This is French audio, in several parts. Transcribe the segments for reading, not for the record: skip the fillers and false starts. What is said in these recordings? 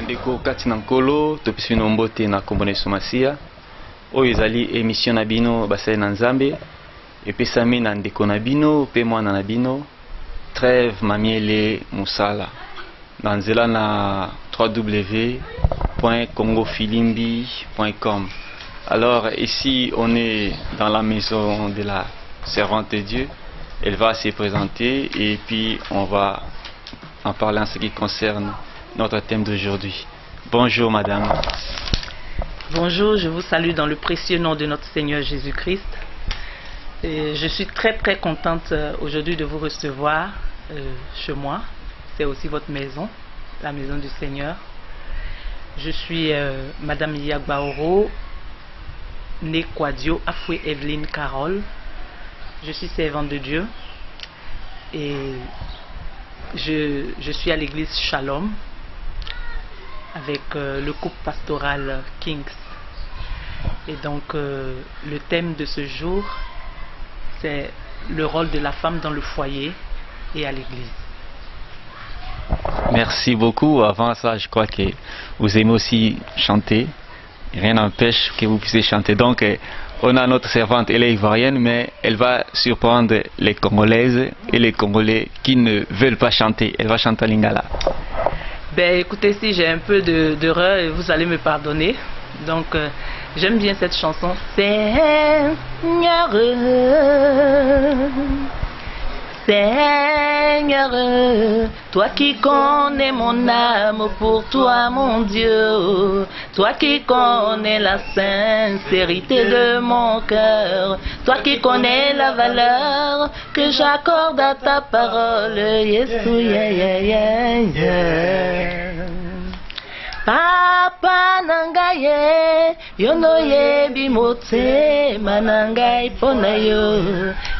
bandeko kati na nkolo topesi bino mbote na kombo na Yesu Masiya oyo ezali émission na bino basali na Nzambe epesami na ndeko na bino pe mwana na bino Trève Mamiele Musala na nzela na www.congofilimbi.com. Alors ici on est dans la maison de la servante de Dieu. Elle va se présenter et puis on va en parler en ce qui concerne notre thème d'aujourd'hui. Bonjour madame. Bonjour, je vous salue dans le précieux nom de notre Seigneur Jésus-Christ. Je suis très contente aujourd'hui de vous recevoir chez moi. C'est aussi votre maison, la maison du Seigneur. Je suis Madame Yagbaoro, née Kwadio, Afoué Evelyne Carole. Je suis servante de Dieu et je suis à l'église Shalom avec le couple pastoral Kings. Et donc le thème de ce jour, c'est le rôle de la femme dans le foyer et à l'église. Merci beaucoup. Avant ça, je crois que vous aimez aussi chanter. Rien n'empêche que vous puissiez chanter. Donc, on a notre servante, elle est ivoirienne, mais elle va surprendre les Congolaises et les Congolais qui ne veulent pas chanter. Elle va chanter en lingala. Ben, écoutez, si j'ai un peu d'erreur, vous allez me pardonner. Donc, j'aime bien cette chanson. Seigneur, Seigneur, toi qui connais mon âme, pour toi mon Dieu, toi qui connais la sincérité de mon cœur, toi qui connais la valeur que j'accorde à ta parole, Yesu, Papa nangaye, yondo yebi motema nangai pona yo,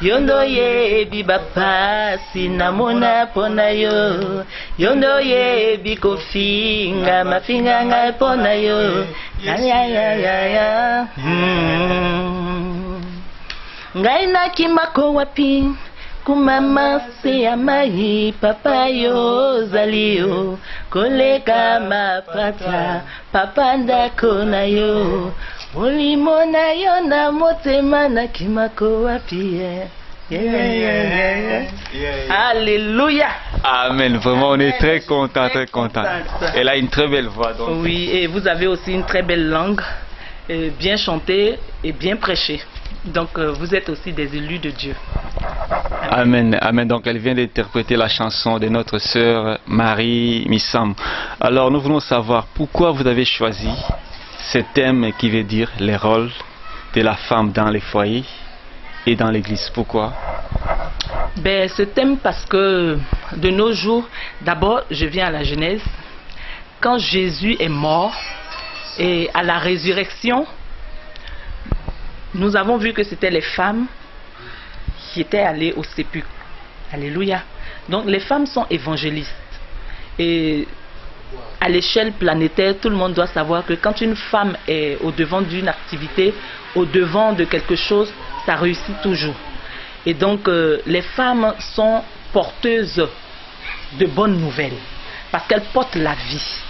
yondo yebi bapasi namona pona yo, yondo yebi kofinga mafinga ngai pona yo, ngai nakimako wapi kumama se amai papa yo zalio koleka mapata papa ndako na yo molimo na yo na motema na kimako wapi. Alléluia. Amen. Vraiment, on est très content, très content. Elle a une très belle voix. Donc. Oui, et vous avez aussi une très belle langue, bien chantée et bien prêchée. Donc vous êtes aussi des élus de Dieu. Amen, amen. Donc elle vient d'interpréter la chanson de notre sœur Marie Missam. Alors nous voulons savoir pourquoi vous avez choisi ce thème qui veut dire les rôles de la femme dans les foyers et dans l'église. Pourquoi? Ben, ce thème parce que de nos jours, d'abord je viens à la Genèse. Quand Jésus est mort et à la résurrection, nous avons vu que c'était les femmes qui étaient allées au sépulcre. Alléluia. Donc les femmes sont évangélistes. Et à l'échelle planétaire, tout le monde doit savoir que quand une femme est au devant d'une activité, au devant de quelque chose, ça réussit toujours. Et donc les femmes sont porteuses de bonnes nouvelles parce qu'elles portent la vie.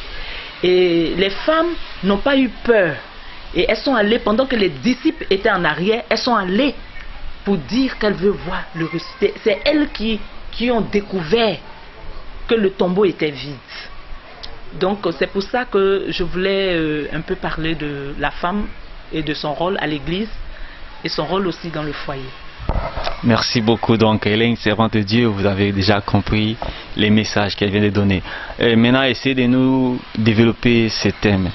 Et les femmes n'ont pas eu peur. Et elles sont allées, pendant que les disciples étaient en arrière, elles sont allées pour dire qu'elles veulent voir le ressuscité. C'est elles qui ont découvert que le tombeau était vide. Donc c'est pour ça que je voulais un peu parler de la femme et de son rôle à l'église et son rôle aussi dans le foyer. Merci beaucoup. Donc elle est une servante de Dieu, vous avez déjà compris les messages qu'elle vient de donner. Maintenant essayez de nous développer ce thème.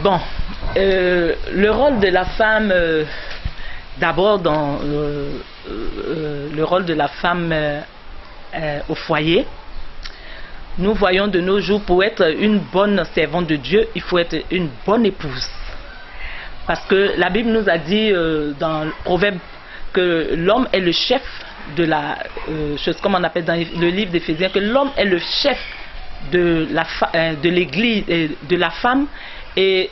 Bon, le rôle de la femme, d'abord dans le rôle de la femme au foyer, nous voyons de nos jours, pour être une bonne servante de Dieu, il faut être une bonne épouse. Parce que la Bible nous a dit dans le Proverbe que l'homme est le chef de la chose, comme on appelle dans le livre d'Éphésiens, que l'homme est le chef de l'église, de la femme, et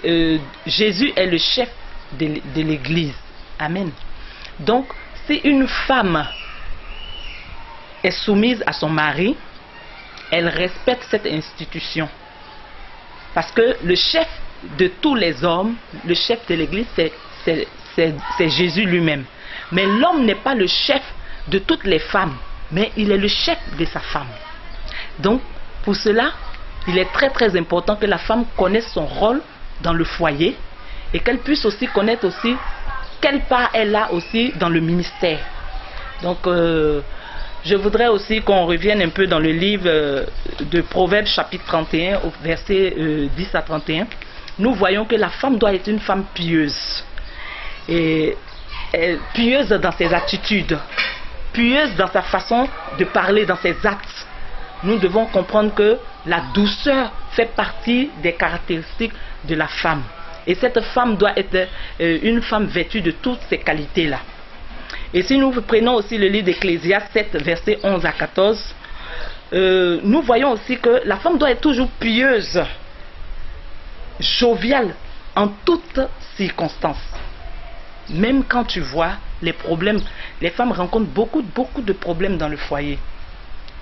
Jésus est le chef de l'église. Amen. Donc, si une femme est soumise à son mari, elle respecte cette institution. Parce que le chef de tous les hommes, le chef de l'Église, c'est Jésus lui-même. Mais l'homme n'est pas le chef de toutes les femmes, mais il est le chef de sa femme. Donc, pour cela, il est très très important que la femme connaisse son rôle dans le foyer et qu'elle puisse aussi connaître aussi quelle part elle a aussi dans le ministère. Donc, je voudrais aussi qu'on revienne un peu dans le livre de Proverbes chapitre 31, au verset 10 à 31. Nous voyons que la femme doit être une femme pieuse. Et pieuse dans ses attitudes, pieuse dans sa façon de parler, dans ses actes. Nous devons comprendre que la douceur fait partie des caractéristiques de la femme. Et cette femme doit être une femme vêtue de toutes ces qualités-là. Et si nous prenons aussi le livre d'Ecclésiaste 7, versets 11 à 14, nous voyons aussi que la femme doit être toujours pieuse, joviale en toutes circonstances. Même quand tu vois les problèmes, les femmes rencontrent beaucoup de problèmes dans le foyer.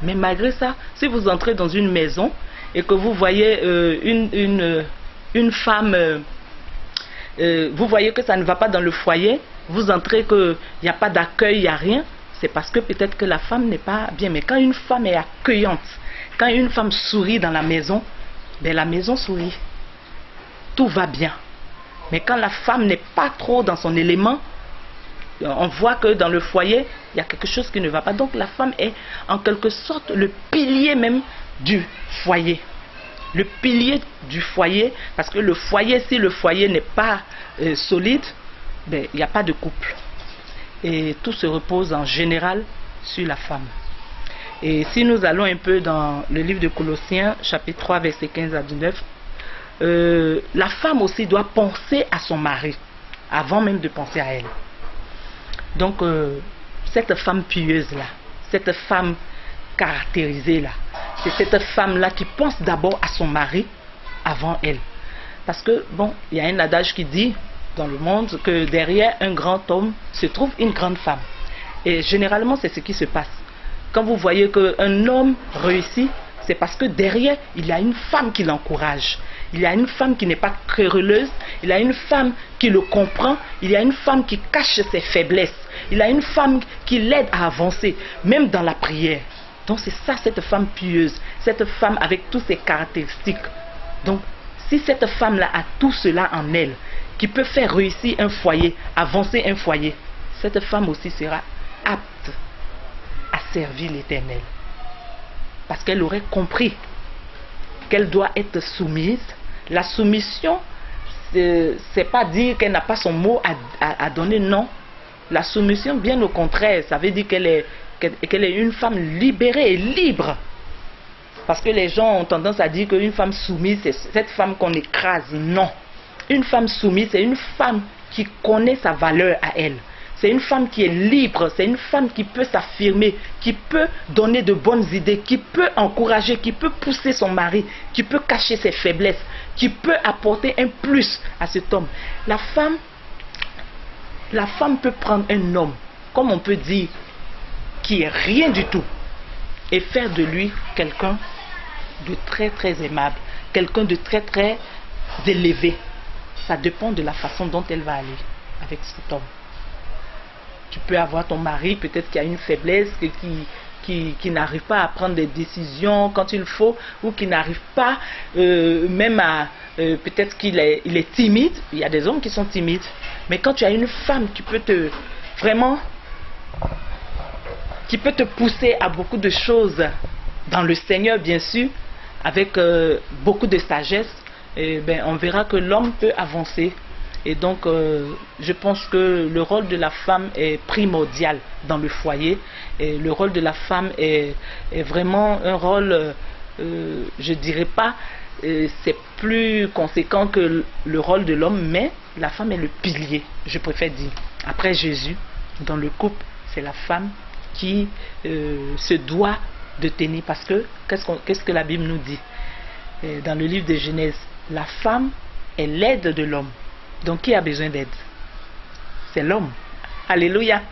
Mais malgré ça, si vous entrez dans une maison et que vous voyez une femme, vous voyez que ça ne va pas dans le foyer, vous entrez qu'il n'y a pas d'accueil, il n'y a rien, c'est parce que peut-être que la femme n'est pas bien. Mais quand une femme est accueillante, quand une femme sourit dans la maison, ben la maison sourit. Tout va bien. Mais quand la femme n'est pas trop dans son élément, on voit que dans le foyer, il y a quelque chose qui ne va pas. Donc la femme est en quelque sorte le pilier même du foyer. Le pilier du foyer, parce que le foyer, si le foyer n'est pas solide, ben, il n'y a pas de couple. Et tout se repose en général sur la femme. Et si nous allons un peu dans le livre de Colossiens, chapitre 3, verset 15 à 19, la femme aussi doit penser à son mari avant même de penser à elle. Donc cette femme pieuse là, cette femme caractérisée là, c'est cette femme là qui pense d'abord à son mari avant elle. Parce que bon, il y a un adage qui dit dans le monde que derrière un grand homme se trouve une grande femme. Et généralement c'est ce qui se passe. Quand vous voyez qu'un homme réussit, c'est parce que derrière il y a une femme qui l'encourage. Il y a une femme qui n'est pas querelleuse, il y a une femme qui le comprend, il y a une femme qui cache ses faiblesses, il y a une femme qui l'aide à avancer, même dans la prière. Donc c'est ça cette femme pieuse, cette femme avec toutes ses caractéristiques. Donc si cette femme-là a tout cela en elle, qui peut faire réussir un foyer, avancer un foyer, cette femme aussi sera apte à servir l'Éternel. Parce qu'elle aurait compris qu'elle doit être soumise. La soumission, c'est pas dire qu'elle n'a pas son mot à donner, non. La soumission, bien au contraire, ça veut dire qu'elle est une femme libérée et libre. Parce que les gens ont tendance à dire qu'une femme soumise, c'est cette femme qu'on écrase. Non. Une femme soumise, c'est une femme qui connaît sa valeur à elle. C'est une femme qui est libre, c'est une femme qui peut s'affirmer, qui peut donner de bonnes idées, qui peut encourager, qui peut pousser son mari, qui peut cacher ses faiblesses, qui peut apporter un plus à cet homme. La femme peut prendre un homme, comme on peut dire, qui est rien du tout, et faire de lui quelqu'un de très très aimable, quelqu'un de très très élevé. Ça dépend de la façon dont elle va aller avec cet homme. Tu peux avoir ton mari, peut-être qui a une faiblesse, qui n'arrive pas à prendre des décisions quand il faut, ou qui n'arrive pas même à... peut-être qu'il est timide. Il y a des hommes qui sont timides. Mais quand tu as une femme qui peut te... vraiment... qui peut te pousser à beaucoup de choses dans le Seigneur, bien sûr, avec beaucoup de sagesse, ben, on verra que l'homme peut avancer. Et donc, je pense que le rôle de la femme est primordial dans le foyer. Et le rôle de la femme est vraiment un rôle, je dirais pas, c'est plus conséquent que le rôle de l'homme, mais la femme est le pilier, je préfère dire. Après Jésus, dans le couple, c'est la femme qui se doit de tenir. Parce que, qu'est-ce que la Bible nous dit? Dans le livre de Genèse, la femme est l'aide de l'homme. Donc qui a besoin d'aide? C'est l'homme. Alléluia.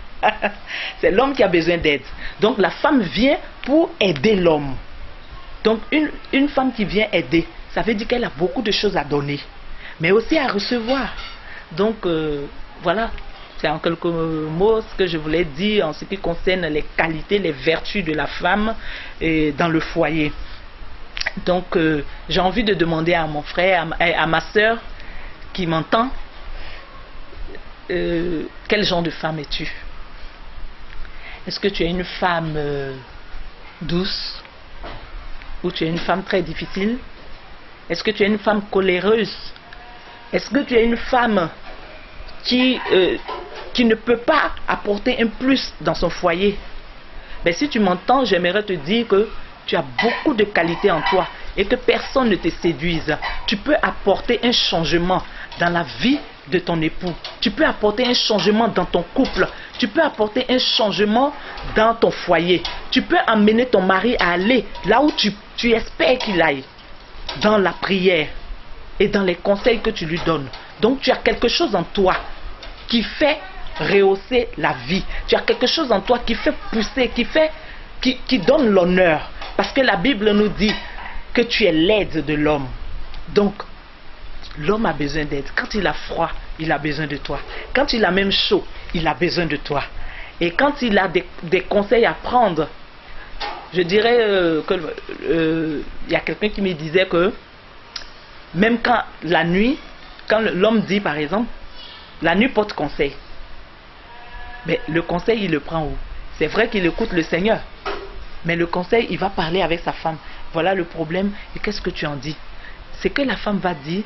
C'est l'homme qui a besoin d'aide. Donc la femme vient pour aider l'homme. Donc une femme qui vient aider, ça veut dire qu'elle a beaucoup de choses à donner, mais aussi à recevoir. Donc, voilà, c'est en quelques mots ce que je voulais dire en ce qui concerne les qualités, les vertus de la femme dans le foyer. Donc, j'ai envie de demander à mon frère, à ma soeur qui m'entend, quel genre de femme es-tu? Est-ce que tu es une femme douce ou tu es une femme très difficile? Est-ce que tu es une femme coléreuse? Est-ce que tu es une femme qui ne peut pas apporter un plus dans son foyer? Ben, si tu m'entends, j'aimerais te dire que tu as beaucoup de qualités en toi et que personne ne te séduise. Tu peux apporter un changement dans la vie de ton époux. Tu peux apporter un changement dans ton couple. Tu peux apporter un changement dans ton foyer. Tu peux amener ton mari à aller là où tu espères qu'il aille, dans la prière et dans les conseils que tu lui donnes. Donc tu as quelque chose en toi qui fait rehausser la vie. Tu as quelque chose en toi qui fait pousser, qui donne l'honneur. Parce que la Bible nous dit que tu es l'aide de l'homme. Donc, l'homme a besoin d'aide. Quand il a froid, il a besoin de toi. Quand il a même chaud, il a besoin de toi. Et quand il a des conseils à prendre, je dirais que y a quelqu'un qui me disait que même quand la nuit, quand l'homme dit par exemple, la nuit porte conseil. Mais le conseil, il le prend où? C'est vrai qu'il écoute le Seigneur. Mais le conseil, il va parler avec sa femme. Voilà le problème. Et qu'est-ce que tu en dis? C'est que la femme va dire,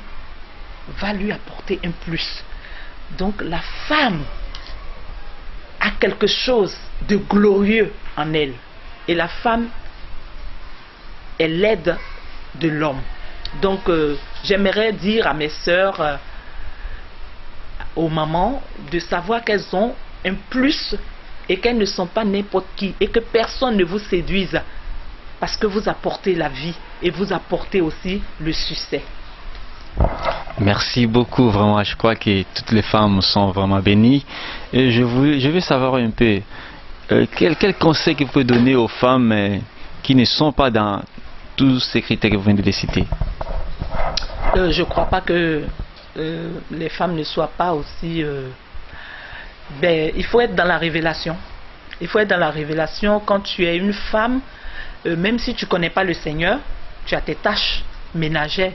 va lui apporter un plus. Donc la femme a quelque chose de glorieux en elle. Et la femme est l'aide de l'homme. Donc j'aimerais dire à mes sœurs, aux mamans, de savoir qu'elles ont un plus et qu'elles ne sont pas n'importe qui et que personne ne vous séduise parce que vous apportez la vie et vous apportez aussi le succès. Merci beaucoup, vraiment. Je crois que toutes les femmes sont vraiment bénies. Et je veux savoir un peu, quel conseil que vous pouvez donner aux femmes qui ne sont pas dans tous ces critères que vous venez de les citer? Je ne crois pas que les femmes ne soient pas aussi... il faut être dans la révélation. Il faut être dans la révélation quand tu es une femme, même si tu ne connais pas le Seigneur, tu as tes tâches ménagères.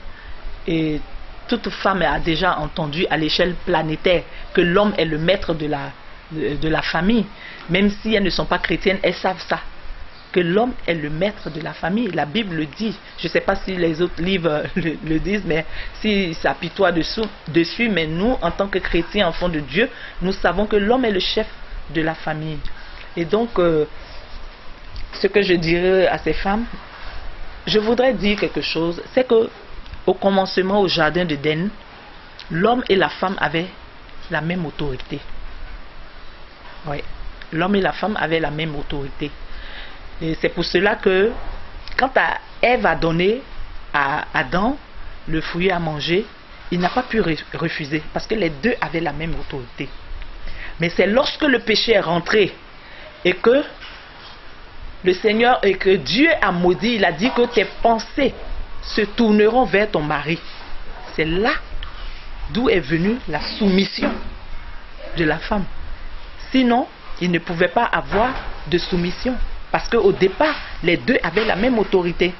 Et toute femme a déjà entendu à l'échelle planétaire que l'homme est le maître de la famille. Même si elles ne sont pas chrétiennes, elles savent ça. Que l'homme est le maître de la famille. La Bible le dit. Je ne sais pas si les autres livres le disent, mais si ça apitoie dessus. Mais nous, en tant que chrétiens, enfants de Dieu, nous savons que l'homme est le chef de la famille. Et donc, ce que je dirais à ces femmes, je voudrais dire quelque chose. C'est que au commencement, au jardin d'Éden, l'homme et la femme avaient la même autorité. Oui, l'homme et la femme avaient la même autorité. Et c'est pour cela que quand Ève a donné à Adam le fruit à manger, il n'a pas pu refuser parce que les deux avaient la même autorité. Mais c'est lorsque le péché est rentré et que le Seigneur et que Dieu a maudit, il a dit que tes pensées se tourneront vers ton mari. C'est là d'où est venue la soumission de la femme. Sinon, il ne pouvait pas avoir de soumission. Parce qu'au départ, les deux avaient la même autorité.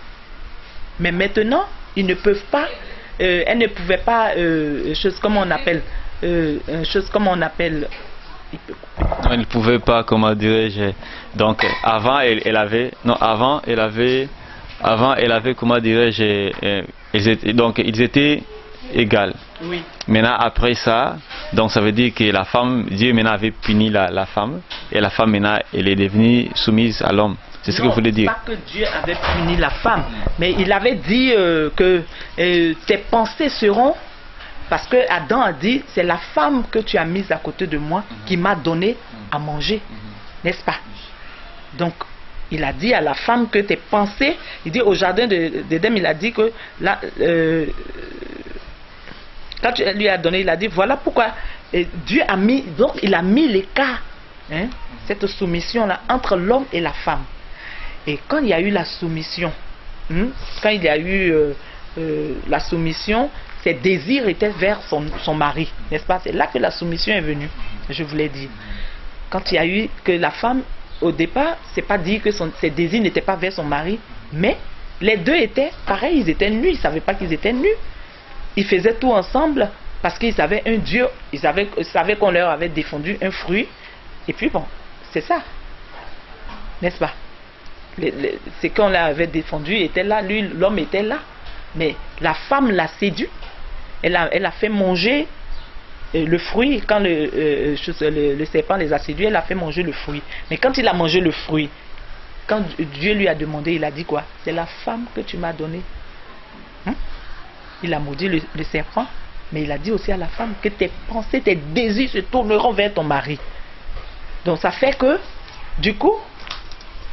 Mais maintenant, ils ne peuvent pas, elles ne pouvaient pas, chose comme on appelle, Non, il ne pouvait pas, comment dirais-je. Donc, avant, elle avait, comment dirais-je, donc, ils étaient égaux. Oui. Maintenant, après ça, donc ça veut dire que la femme, Dieu maintenant avait puni la femme, et la femme maintenant, elle est devenue soumise à l'homme. C'est ce que vous voulez dire? Pas que Dieu avait puni la femme, mais il avait dit que tes pensées seront, parce que Adam a dit, c'est la femme que tu as mise à côté de moi qui m'a donné à manger, n'est-ce pas? Donc, il a dit à la femme que tes pensées, il dit au jardin d'Éden, il a dit que là, quand tu lui as donné, il a dit voilà pourquoi Dieu a mis, donc il a mis l'écart, cette soumission là entre l'homme et la femme. Et quand il y a eu la soumission, quand il y a eu la soumission, ses désirs étaient vers son mari, n'est-ce pas? C'est là que la soumission est venue, je vous l'ai dit. Quand il y a eu que la femme, au départ, c'est pas dit que ses désirs n'étaient pas vers son mari, mais les deux étaient pareils, ils étaient nus, ils ne savaient pas qu'ils étaient nus. Ils faisaient tout ensemble parce qu'ils avaient un Dieu, ils savaient qu'on leur avait défendu un fruit, et puis bon, c'est ça, n'est-ce pas? C'est qu'on leur avait défendu, était là, lui, l'homme était là, mais la femme l'a séduit, elle a fait manger le fruit. Quand le serpent les a séduits, elle a fait manger le fruit. Mais quand il a mangé le fruit, quand Dieu lui a demandé, il a dit quoi? C'est la femme que tu m'as donnée. Il a maudit le serpent, mais il a dit aussi à la femme que tes pensées, tes désirs se tourneront vers ton mari. Donc ça fait que, du coup,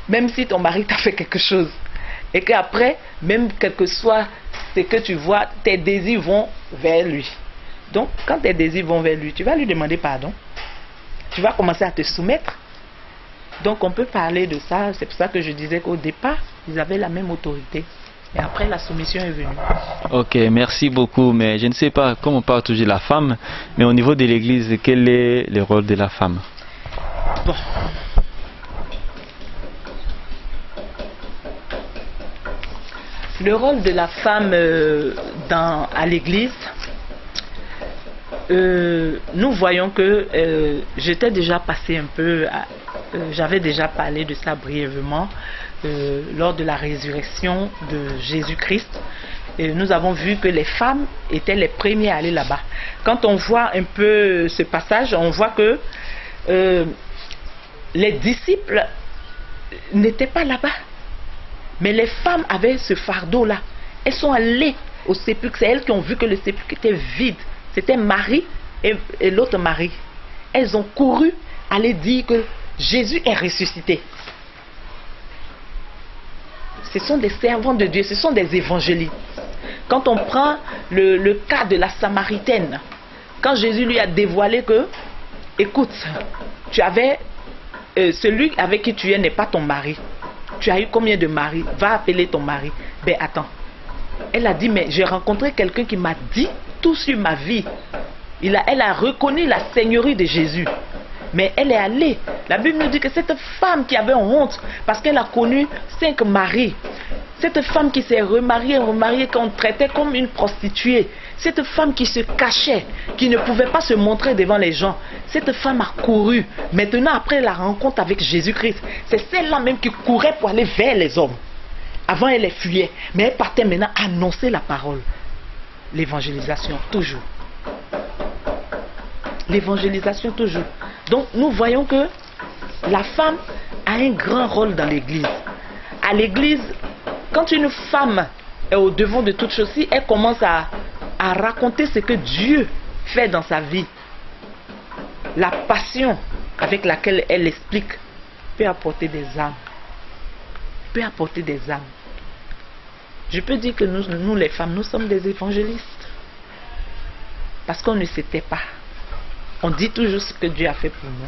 même si ton mari t'a fait quelque chose, et qu'après, même quel que soit ce que tu vois, tes désirs vont vers lui. Donc, quand tes désirs vont vers lui, tu vas lui demander pardon. Tu vas commencer à te soumettre. Donc, on peut parler de ça. C'est pour ça que je disais qu'au départ, ils avaient la même autorité. Et après, la soumission est venue. Ok, merci beaucoup. Mais je ne sais pas, comme on parle toujours de la femme, mais au niveau de l'Église, quel est le rôle de la femme? Bon. Le rôle de la femme à l'Église, nous voyons que j'étais déjà passé un peu, j'avais déjà parlé de ça brièvement lors de la résurrection de Jésus-Christ. Nous avons vu que les femmes étaient les premiers à aller là-bas. Quand on voit un peu ce passage, on voit que les disciples n'étaient pas là-bas. Mais les femmes avaient ce fardeau-là. Elles sont allées au sépulcre. C'est elles qui ont vu que le sépulcre était vide. C'était Marie et l'autre Marie. Elles ont couru aller dire que Jésus est ressuscité. Ce sont des servantes de Dieu, ce sont des évangélistes. Quand on prend le cas de la Samaritaine, quand Jésus lui a dévoilé que, écoute, tu avais celui avec qui tu es n'est pas ton mari. Tu as eu combien de maris? Va appeler ton mari. Ben attends. Elle a dit, mais j'ai rencontré quelqu'un qui m'a dit tout sur ma vie. Elle a reconnu la seigneurie de Jésus. Mais elle est allée. La Bible nous dit que cette femme qui avait honte, parce qu'elle a connu 5 maris. Cette femme qui s'est remariée, qu'on traitait comme une prostituée. Cette femme qui se cachait, qui ne pouvait pas se montrer devant les gens. Cette femme a couru. Maintenant, après la rencontre avec Jésus-Christ, c'est celle-là même qui courait pour aller vers les hommes. Avant, elle les fuyait. Mais elle partait maintenant annoncer la parole. L'évangélisation, toujours. L'évangélisation, toujours. Donc, nous voyons que la femme a un grand rôle dans l'église. À l'église, quand une femme est au devant de toutes choses, si elle commence à raconter ce que Dieu fait dans sa vie, la passion avec laquelle elle explique peut apporter des âmes. Peut apporter des âmes. Je peux dire que nous les femmes, nous sommes des évangélistes. Parce qu'on ne s'était pas. On dit toujours ce que Dieu a fait pour nous.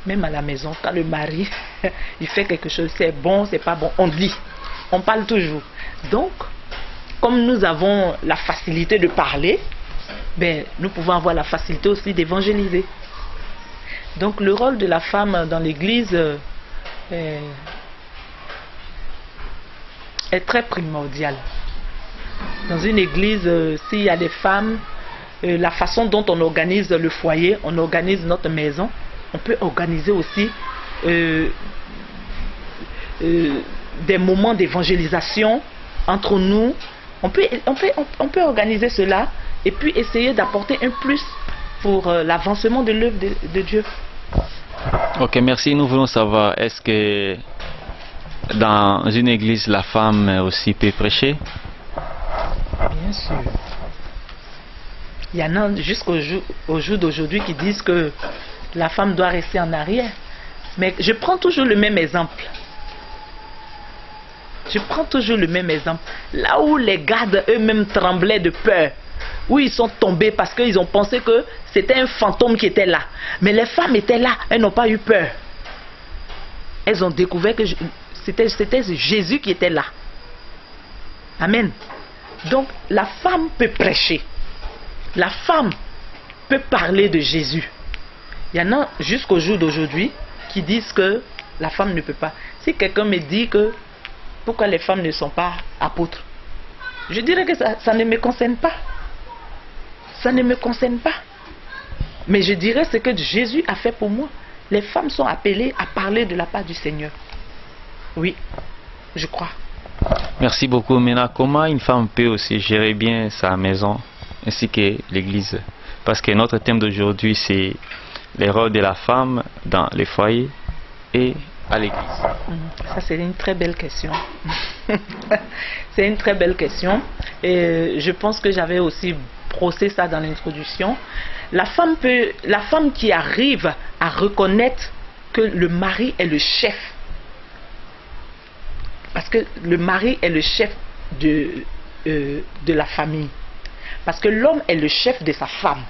Même à la maison, quand le mari il fait quelque chose, c'est bon, c'est pas bon, on dit. On parle toujours. Donc, comme nous avons la facilité de parler, ben, nous pouvons avoir la facilité aussi d'évangéliser. Donc le rôle de la femme dans l'église est très primordial. Dans une église, s'il y a des femmes, la façon dont on organise le foyer, on organise notre maison, on peut organiser aussi des moments d'évangélisation entre nous. On peut organiser cela et puis essayer d'apporter un plus pour l'avancement de l'œuvre de Dieu. Ok, merci. Nous voulons savoir, est-ce que dans une église, la femme aussi peut prêcher? Bien sûr. Il y en a jusqu'au jour d'aujourd'hui qui disent que la femme doit rester en arrière. Mais je prends toujours le même exemple. Je prends toujours le même exemple. Là où les gardes eux-mêmes tremblaient de peur, où ils sont tombés parce qu'ils ont pensé que c'était un fantôme qui était là. Mais les femmes étaient là, elles n'ont pas eu peur. Elles ont découvert que c'était Jésus qui était là. Amen. Donc la femme peut prêcher. La femme peut parler de Jésus. Il y en a jusqu'au jour d'aujourd'hui qui disent que la femme ne peut pas. Si quelqu'un me dit que pourquoi les femmes ne sont pas apôtres, je dirais que ça ne me concerne pas. Ça ne me concerne pas. Mais je dirais ce que Jésus a fait pour moi. Les femmes sont appelées à parler de la part du Seigneur. Oui, je crois. Merci beaucoup. Maintenant, comment une femme peut aussi gérer bien sa maison ainsi que l'église? Parce que notre thème d'aujourd'hui, c'est les rôles de la femme dans les foyers et à l'église. Ça, c'est une très belle question. C'est une très belle question. Et je pense que j'avais aussi brossé ça dans l'introduction. La femme qui arrive à reconnaître que le mari est le chef. Parce que le mari est le chef de la famille. Parce que l'homme est le chef de sa femme.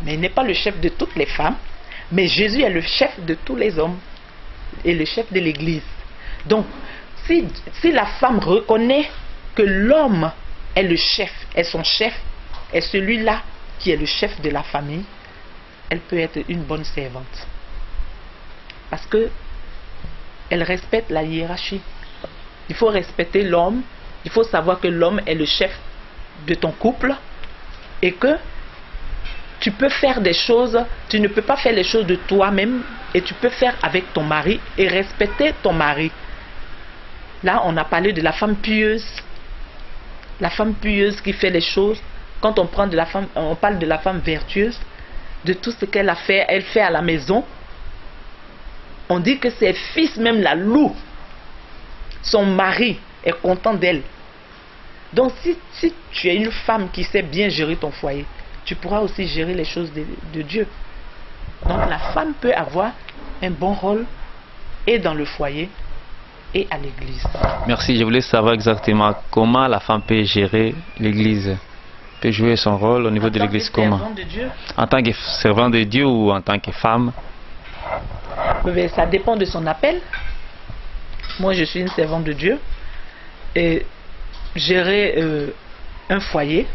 Mais il n'est pas le chef de toutes les femmes. Mais Jésus est le chef de tous les hommes. Et le chef de l'église. Donc, si la femme reconnaît que l'homme est le chef, est son chef, est celui-là qui est le chef de la famille, elle peut être une bonne servante. Parce que elle respecte la hiérarchie. Il faut respecter l'homme. Il faut savoir que l'homme est le chef de ton couple et que tu peux faire des choses, tu ne peux pas faire les choses de toi-même et tu peux faire avec ton mari et respecter ton mari. Là, on a parlé de la femme pieuse. La femme pieuse qui fait les choses. Quand on parle de la femme vertueuse, de tout ce qu'elle a fait, elle fait à la maison. On dit que ses fils même la louent. Son mari est content d'elle. Donc si tu es une femme qui sait bien gérer ton foyer, tu pourras aussi gérer les choses de Dieu. Donc la femme peut avoir un bon rôle et dans le foyer et à l'église. Merci, je voulais savoir exactement comment la femme peut gérer l'église, peut jouer son rôle au niveau de l'église. Comment? En tant que servant de Dieu ou en tant que femme? Ça dépend de son appel. Moi je suis une servante de Dieu et gérer un foyer,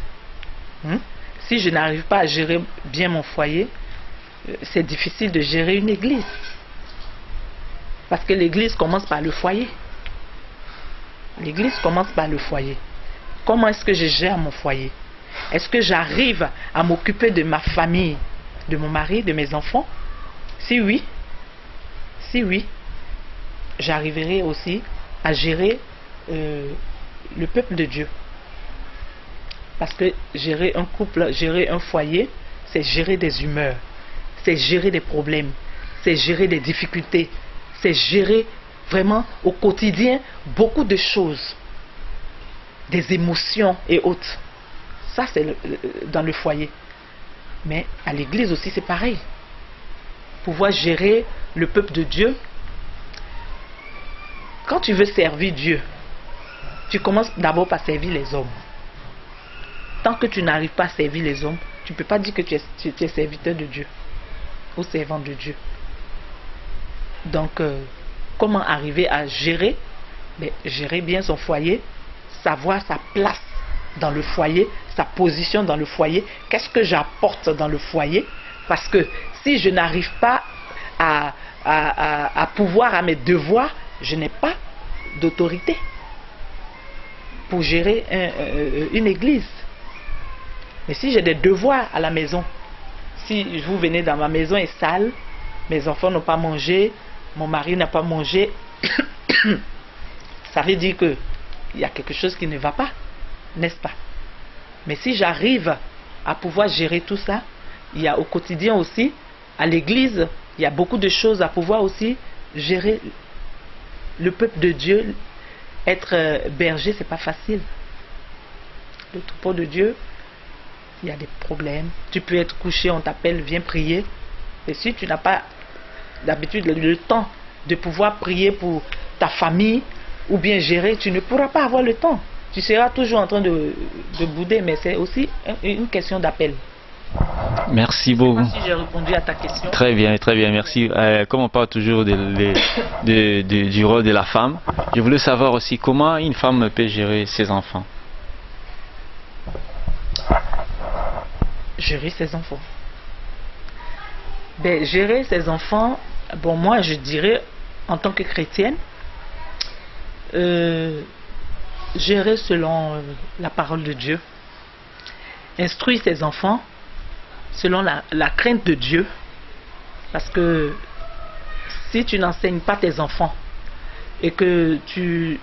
si je n'arrive pas à gérer bien mon foyer, c'est difficile de gérer une église. Parce que l'église commence par le foyer. L'église commence par le foyer. Comment est-ce que je gère mon foyer? Est-ce que j'arrive à m'occuper de ma famille, de mon mari, de mes enfants? Si oui, j'arriverai aussi à gérer le peuple de Dieu. Parce que gérer un couple, gérer un foyer, c'est gérer des humeurs, c'est gérer des problèmes, c'est gérer des difficultés, c'est gérer vraiment au quotidien beaucoup de choses, des émotions et autres. Ça, c'est dans le foyer. Mais à l'église aussi, c'est pareil. Pouvoir gérer le peuple de Dieu. Quand tu veux servir Dieu, tu commences d'abord par servir les hommes. Tant que tu n'arrives pas à servir les hommes, tu ne peux pas dire que tu es serviteur de Dieu ou servant de Dieu. Donc, comment arriver à gérer? Gérer bien son foyer, savoir sa place dans le foyer, sa position dans le foyer, qu'est-ce que j'apporte dans le foyer? Parce que si je n'arrive pas à pouvoir à mes devoirs, je n'ai pas d'autorité pour gérer une église. Mais si j'ai des devoirs à la maison, si vous venez dans ma maison est sale, mes enfants n'ont pas mangé, mon mari n'a pas mangé, ça veut dire qu'il y a quelque chose qui ne va pas, n'est-ce pas? Mais si j'arrive à pouvoir gérer tout ça, il y a au quotidien aussi, à l'église, il y a beaucoup de choses à pouvoir aussi gérer. Le peuple de Dieu, être berger, c'est pas facile. Le troupeau de Dieu, il y a des problèmes. Tu peux être couché, on t'appelle, viens prier. Et si tu n'as pas d'habitude le temps de pouvoir prier pour ta famille ou bien gérer, tu ne pourras pas avoir le temps. Tu seras toujours en train de bouder, mais c'est aussi une question d'appel. Merci beaucoup. Je ne sais pas si j'ai répondu à ta question. Très bien, merci. Comme on parle toujours du rôle de la femme, je voulais savoir aussi comment une femme peut gérer ses enfants. gérer ses enfants. Ben, gérer ses enfants, bon, moi je dirais, en tant que chrétienne, gérer selon la parole de Dieu, instruire ses enfants selon la crainte de Dieu, parce que si tu n'enseignes pas tes enfants et que tu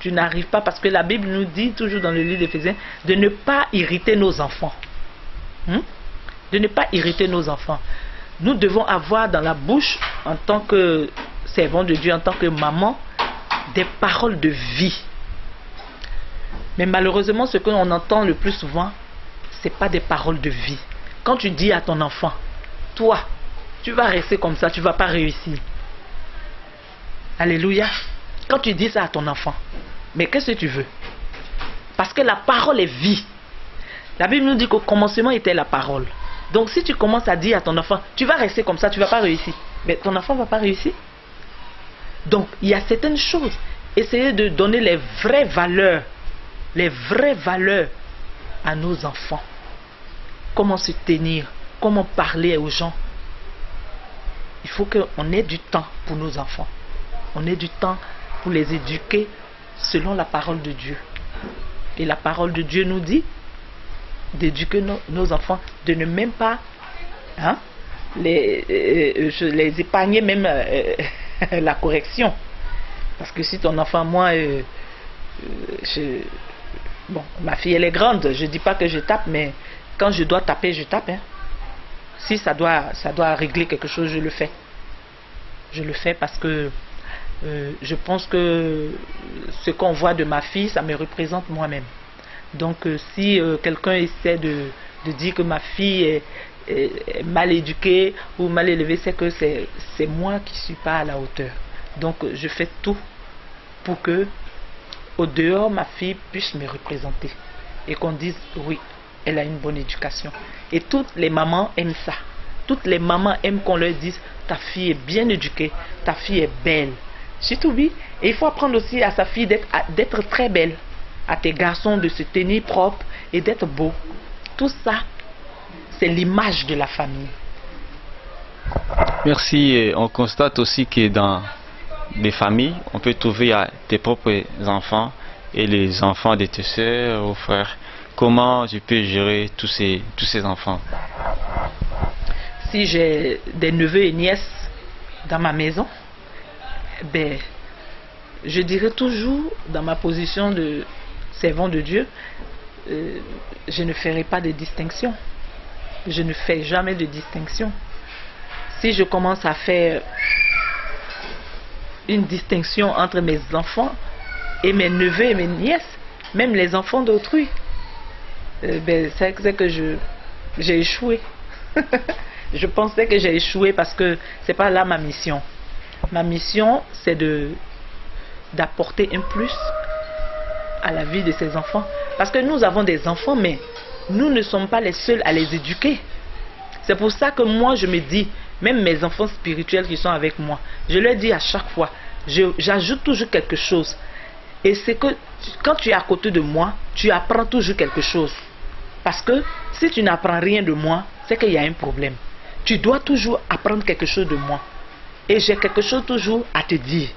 n'arrives pas, parce que la Bible nous dit toujours dans le livre d'Éphésiens de ne pas irriter nos enfants. De ne pas irriter nos enfants. Nous devons avoir dans la bouche, en tant que servants de Dieu, en tant que maman, des paroles de vie. Mais malheureusement, ce qu'on entend le plus souvent, ce n'est pas des paroles de vie. Quand tu dis à ton enfant, toi, tu vas rester comme ça, tu ne vas pas réussir. Alléluia. Quand tu dis ça à ton enfant, mais qu'est-ce que tu veux? Parce que la parole est vie. La Bible nous dit qu'au commencement était la parole. Donc si tu commences à dire à ton enfant, tu vas rester comme ça, tu ne vas pas réussir. Mais ton enfant ne va pas réussir. Donc il y a certaines choses. Essayez de donner les vraies valeurs à nos enfants. Comment se tenir, comment parler aux gens. Il faut qu'on ait du temps pour nos enfants. On ait du temps pour les éduquer selon la parole de Dieu. Et la parole de Dieu nous dit d'éduquer nos enfants, de ne même pas les épargner même la correction. Parce que si ton enfant, moi, bon, ma fille elle est grande, je ne dis pas que je tape, mais quand je dois taper, je tape. Si ça doit régler quelque chose, je le fais. Je le fais parce que je pense que ce qu'on voit de ma fille, ça me représente moi-même. Donc si quelqu'un essaie de dire que ma fille est mal éduquée ou mal élevée, c'est que c'est moi qui ne suis pas à la hauteur. Donc je fais tout pour que au dehors ma fille puisse me représenter et qu'on dise oui, elle a une bonne éducation. Et toutes les mamans aiment ça. Toutes les mamans aiment qu'on leur dise ta fille est bien éduquée, ta fille est belle. Surtout oui, et il faut apprendre aussi à sa fille d'être très belle, à tes garçons de se tenir propre et d'être beau. Tout ça, c'est l'image de la famille. Merci. Et on constate aussi que dans des familles, on peut trouver tes propres enfants et les enfants de tes soeurs ou frères. Comment tu peux gérer tous ces enfants? Si j'ai des neveux et nièces dans ma maison, ben, je dirais toujours dans ma position de servant de Dieu, je ne ferai pas de distinction. Je ne fais jamais de distinction. Si je commence à faire une distinction entre mes enfants et mes neveux et mes nièces, même les enfants d'autrui, ben, c'est que j'ai échoué. Je pensais que j'ai échoué parce que c'est pas là ma mission. Ma mission, c'est d'apporter un plus à la vie de ces enfants. Parce que nous avons des enfants, mais nous ne sommes pas les seuls à les éduquer. C'est pour ça que moi, je me dis, même mes enfants spirituels qui sont avec moi, je leur dis à chaque fois, j'ajoute toujours quelque chose. Et c'est que quand tu es à côté de moi, tu apprends toujours quelque chose. Parce que si tu n'apprends rien de moi, c'est qu'il y a un problème. Tu dois toujours apprendre quelque chose de moi. Et j'ai quelque chose toujours à te dire.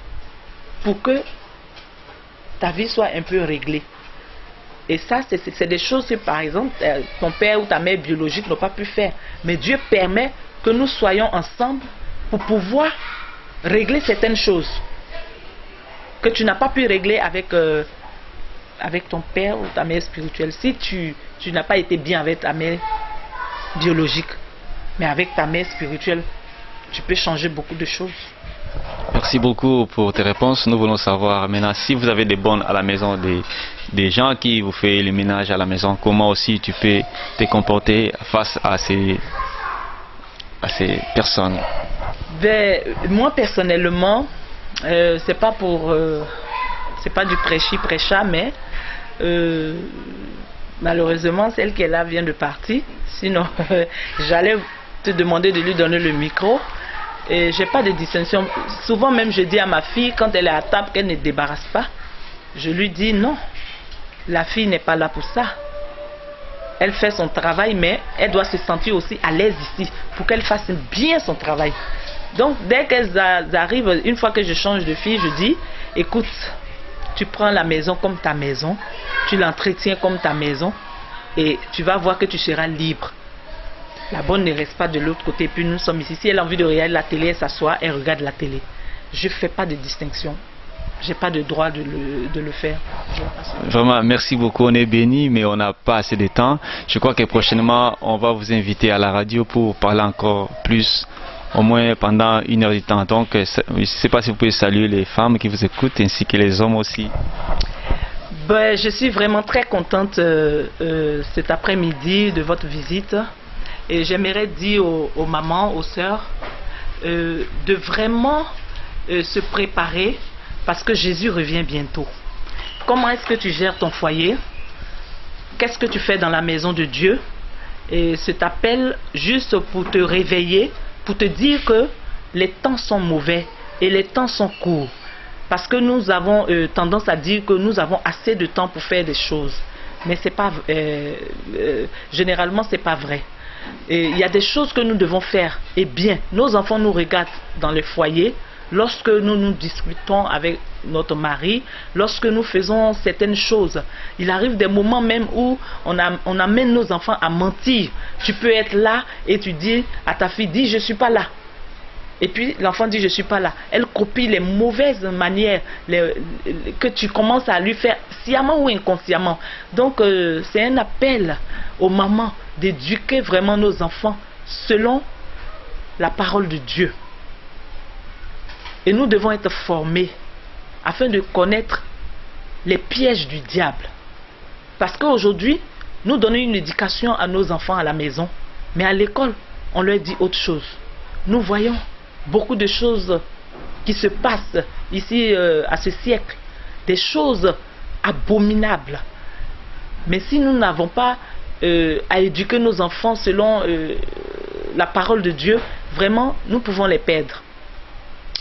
Pour que ta vie soit un peu réglée. Et ça, c'est des choses que, par exemple, ton père ou ta mère biologique n'ont pas pu faire. Mais Dieu permet que nous soyons ensemble pour pouvoir régler certaines choses que tu n'as pas pu régler avec ton père ou ta mère spirituelle. Si tu n'as pas été bien avec ta mère biologique, mais avec ta mère spirituelle, tu peux changer beaucoup de choses. Merci beaucoup pour tes réponses. Nous voulons savoir maintenant si vous avez des bonnes à la maison, des gens qui vous font le ménage à la maison, comment aussi tu peux te comporter face à ces personnes. Ben, moi personnellement, c'est pas du prêchi-prêcha, mais malheureusement celle qui est là vient de partir. Sinon, j'allais te demander de lui donner le micro. Et j'ai pas de distinction. Souvent même je dis à ma fille quand elle est à table qu'elle ne débarrasse pas. Je lui dis non, la fille n'est pas là pour ça. elle fait son travail, mais elle doit se sentir aussi à l'aise ici pour qu'elle fasse bien son travail. Donc, dès qu'elles arrivent, une fois que je change de fille, je dis, écoute, tu prends la maison comme ta maison, tu l'entretiens comme ta maison, et tu vas voir que tu seras libre. La bonne ne reste pas de l'autre côté, puis nous sommes ici. Si elle a envie de regarder la télé, elle s'assoit, elle regarde la télé. Je ne fais pas de distinction. Je n'ai pas de droit de le faire. Vraiment, merci beaucoup. On est bénis, mais on n'a pas assez de temps. Je crois que prochainement, on va vous inviter à la radio pour parler encore plus, au moins pendant 1 heure de temps. Donc, je ne sais pas si vous pouvez saluer les femmes qui vous écoutent, ainsi que les hommes aussi. Ben, je suis vraiment très contente cet après-midi de votre visite. Et j'aimerais dire aux mamans, aux sœurs, de vraiment se préparer, parce que Jésus revient bientôt. Comment est-ce que tu gères ton foyer? Qu'est-ce que tu fais dans la maison de Dieu? Et cet appel juste pour te réveiller, pour te dire que les temps sont mauvais et les temps sont courts. Parce que nous avons tendance à dire que nous avons assez de temps pour faire des choses. Mais c'est pas, généralement, ce n'est pas vrai. Il y a des choses que nous devons faire. Et bien, nos enfants nous regardent dans le foyer. Lorsque nous discutons avec notre mari, lorsque nous faisons certaines choses, il arrive des moments même où on amène nos enfants à mentir. Tu peux être là et tu dis à ta fille, dis je ne suis pas là. Et puis l'enfant dit je ne suis pas là. Elle copie les mauvaises manières que tu commences à lui faire sciemment ou inconsciemment. Donc c'est un appel aux mamans d'éduquer vraiment nos enfants selon la parole de Dieu. Et nous devons être formés afin de connaître les pièges du diable. Parce qu'aujourd'hui, nous donnons une éducation à nos enfants à la maison, mais à l'école, on leur dit autre chose. Nous voyons beaucoup de choses qui se passent ici à ce siècle, des choses abominables. Mais si nous n'avons pas à éduquer nos enfants selon la parole de Dieu, vraiment, nous pouvons les perdre.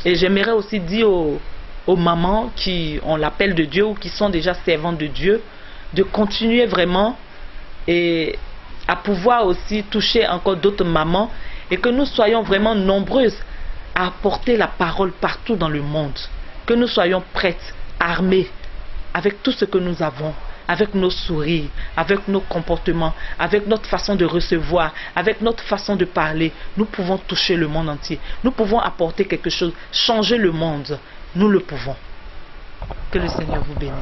Et j'aimerais aussi dire aux mamans qui ont l'appel de Dieu ou qui sont déjà servantes de Dieu, de continuer vraiment et à pouvoir aussi toucher encore d'autres mamans et que nous soyons vraiment nombreuses à apporter la parole partout dans le monde. Que nous soyons prêtes, armées, avec tout ce que nous avons, avec nos sourires, avec nos comportements, avec notre façon de recevoir, avec notre façon de parler. Nous pouvons toucher le monde entier. Nous pouvons apporter quelque chose, changer le monde. Nous le pouvons. Que le Seigneur vous bénisse.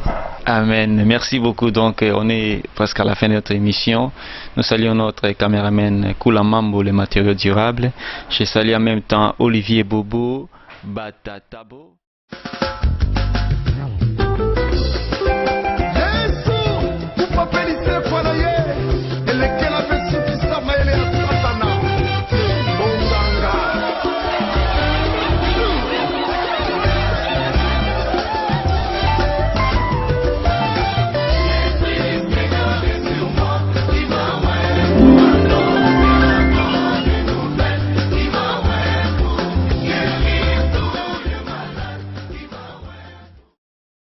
Amen. Merci beaucoup. Donc, on est presque à la fin de notre émission. Nous saluons notre caméraman Koulamambo, les matériaux durables. Je salue en même temps Olivier Bobo, Batatabo.